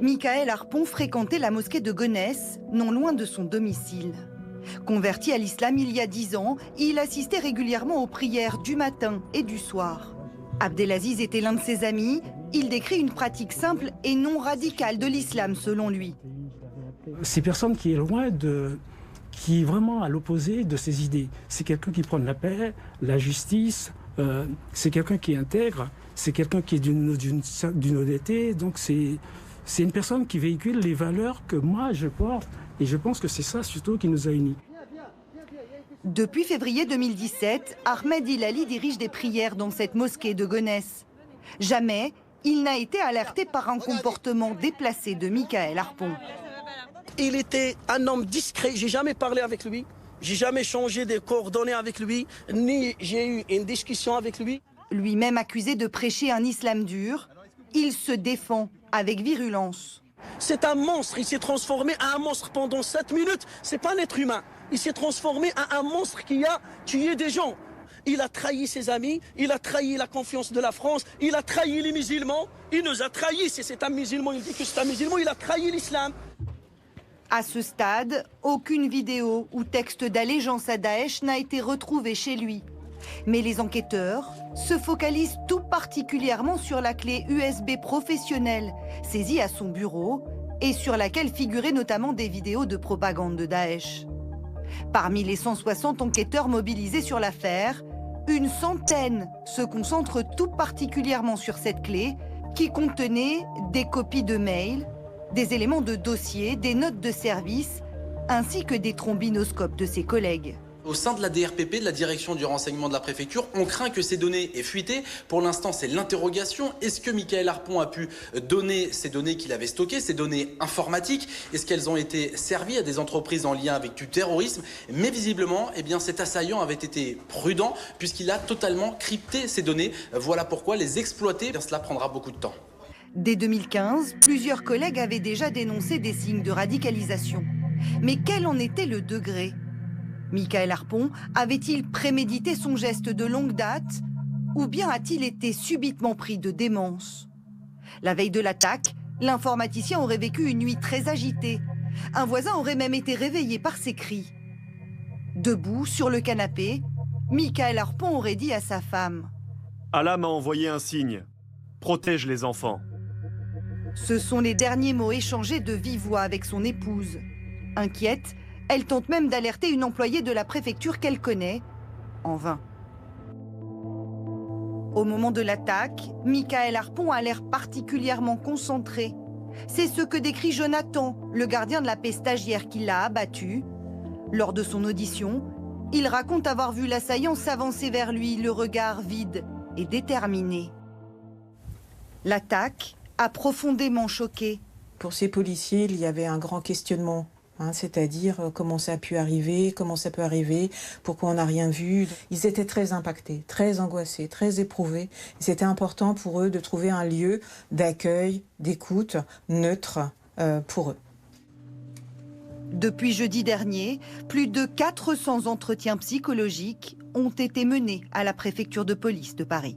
Michael Harpon fréquentait la mosquée de Gonesse, non loin de son domicile. Converti à l'islam il y a 10 ans, il assistait régulièrement aux prières du matin et du soir. Abdelaziz était l'un de ses amis. Il décrit une pratique simple et non radicale de l'islam selon lui. C'est personne qui est loin qui est vraiment à l'opposé de ses idées. C'est quelqu'un qui prône la paix, la justice, c'est quelqu'un qui est intègre, c'est quelqu'un qui est d'une honnêteté. Donc c'est une personne qui véhicule les valeurs que moi je porte. Et je pense que c'est ça surtout qui nous a unis. Depuis février 2017, Ahmed Hilali dirige des prières dans cette mosquée de Gonesse. Jamais il n'a été alerté par un comportement déplacé de Michael Harpon. Il était un homme discret, j'ai jamais parlé avec lui, j'ai jamais changé de coordonnées avec lui, ni j'ai eu une discussion avec lui. Lui-même accusé de prêcher un islam dur, il se défend avec virulence. C'est un monstre, il s'est transformé en un monstre pendant 7 minutes, c'est pas un être humain. Il s'est transformé en un monstre qui a tué des gens. Il a trahi ses amis, il a trahi la confiance de la France, il a trahi les musulmans, il nous a trahis. Si c'est un musulman, il dit que c'est un musulman, il a trahi l'islam. À ce stade, aucune vidéo ou texte d'allégeance à Daesh n'a été retrouvée chez lui. Mais les enquêteurs se focalisent tout particulièrement sur la clé USB professionnelle saisie à son bureau et sur laquelle figuraient notamment des vidéos de propagande de Daesh. Parmi les 160 enquêteurs mobilisés sur l'affaire, une centaine se concentrent tout particulièrement sur cette clé qui contenait des copies de mails, des éléments de dossier, des notes de service, ainsi que des trombinoscopes de ses collègues. Au sein de la DRPP, de la direction du renseignement de la préfecture, on craint que ces données aient fuité. Pour l'instant, c'est l'interrogation. Est-ce que Michael Harpon a pu donner ces données qu'il avait stockées, ces données informatiques? Est-ce qu'elles ont été servies à des entreprises en lien avec du terrorisme? Mais visiblement, eh bien, cet assaillant avait été prudent puisqu'il a totalement crypté ces données. Voilà pourquoi les exploiter, eh bien, cela prendra beaucoup de temps. Dès 2015, plusieurs collègues avaient déjà dénoncé des signes de radicalisation. Mais quel en était le degré? Michael Harpon avait-il prémédité son geste de longue date ou bien a-t-il été subitement pris de démence? La veille de l'attaque, l'informaticien aurait vécu une nuit très agitée. Un voisin aurait même été réveillé par ses cris. Debout sur le canapé, Michael Harpon aurait dit à sa femme: Allah m'a envoyé un signe. Protège les enfants. Ce sont les derniers mots échangés de vive voix avec son épouse. Inquiète, elle tente même d'alerter une employée de la préfecture qu'elle connaît, en vain. Au moment de l'attaque, Michael Harpon a l'air particulièrement concentré. C'est ce que décrit Jonathan, le gardien de la paix stagiaire qui l'a abattu. Lors de son audition, il raconte avoir vu l'assaillant s'avancer vers lui, le regard vide et déterminé. L'attaque a profondément choqué. Pour ces policiers, il y avait un grand questionnement. C'est-à-dire comment ça a pu arriver, comment ça peut arriver, pourquoi on n'a rien vu. Ils étaient très impactés, très angoissés, très éprouvés. C'était important pour eux de trouver un lieu d'accueil, d'écoute, neutre pour eux. Depuis jeudi dernier, plus de 400 entretiens psychologiques ont été menés à la préfecture de police de Paris.